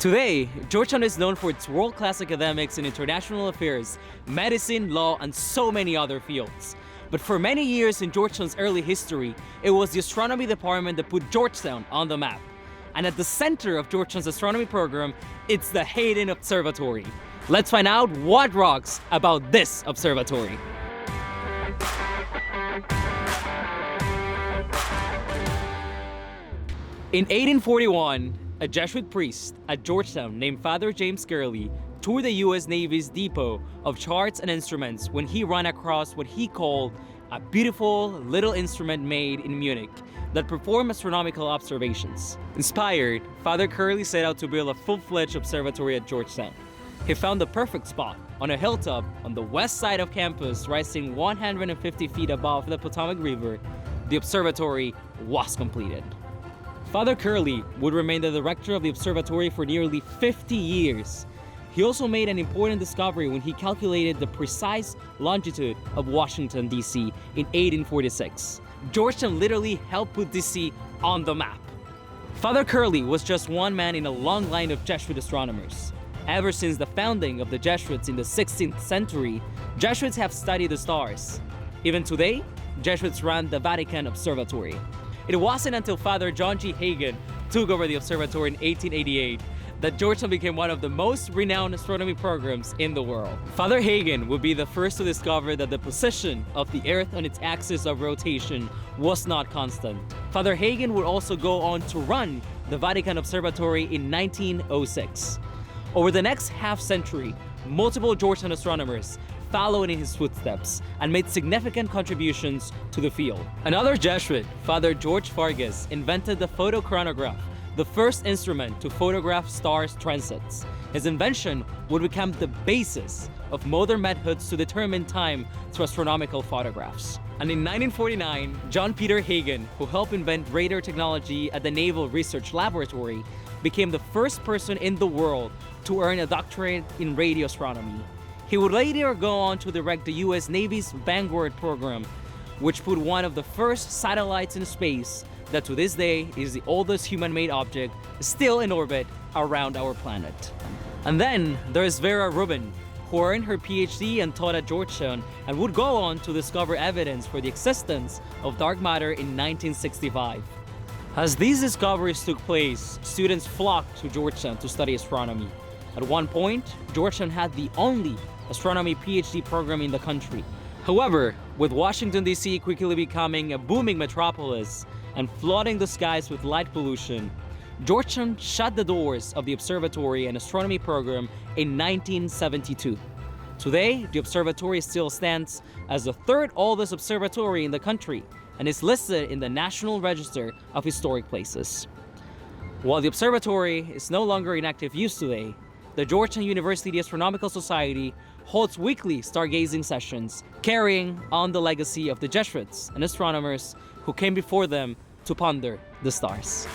Today, Georgetown is known for its world-class academics in international affairs, medicine, law, and so many other fields. But for many years in Georgetown's early history, it was the astronomy department that put Georgetown on the map. And at the center of Georgetown's astronomy program, it's the Heyden Observatory. Let's find out what rocks about this observatory. In 1841, a Jesuit priest at Georgetown named Father James Curley toured the US Navy's depot of charts and instruments when he ran across what he called a beautiful little instrument made in Munich that performed astronomical observations. Inspired, Father Curley set out to build a full-fledged observatory at Georgetown. He found the perfect spot on a hilltop on the west side of campus, rising 150 feet above the Potomac River. The observatory was completed. Father Curley would remain the director of the observatory for nearly 50 years. He also made an important discovery when he calculated the precise longitude of Washington, D.C. in 1846. Georgetown literally helped put D.C. on the map. Father Curley was just one man in a long line of Jesuit astronomers. Ever since the founding of the Jesuits in the 16th century, Jesuits have studied the stars. Even today, Jesuits run the Vatican Observatory. It wasn't until Father John G. Hagen took over the observatory in 1888 that Georgetown became one of the most renowned astronomy programs in the world. Father Hagen would be the first to discover that the position of the Earth on its axis of rotation was not constant. Father Hagen would also go on to run the Vatican Observatory in 1906. Over the next half-century, multiple Georgetown astronomers followed in his footsteps and made significant contributions to the field. Another Jesuit, Father George Fargas, invented the photochronograph, the first instrument to photograph stars' transits. His invention would become the basis of modern methods to determine time through astronomical photographs. And in 1949, John Peter Hagen, who helped invent radar technology at the Naval Research Laboratory, became the first person in the world to earn a doctorate in radio astronomy. He would later go on to direct the US Navy's Vanguard program, which put one of the first satellites in space that to this day is the oldest human-made object still in orbit around our planet. And then there's Vera Rubin, who earned her PhD and taught at Georgetown and would go on to discover evidence for the existence of dark matter in 1965. As these discoveries took place, students flocked to Georgetown to study astronomy. At one point, Georgetown had the only astronomy PhD program in the country. However, with Washington, D.C. quickly becoming a booming metropolis and flooding the skies with light pollution, Georgetown shut the doors of the observatory and astronomy program in 1972. Today, the observatory still stands as the third oldest observatory in the country and is listed in the National Register of Historic Places. While the observatory is no longer in active use today, the Georgetown University Astronomical Society holds weekly stargazing sessions, carrying on the legacy of the Jesuits and astronomers who came before them to ponder the stars.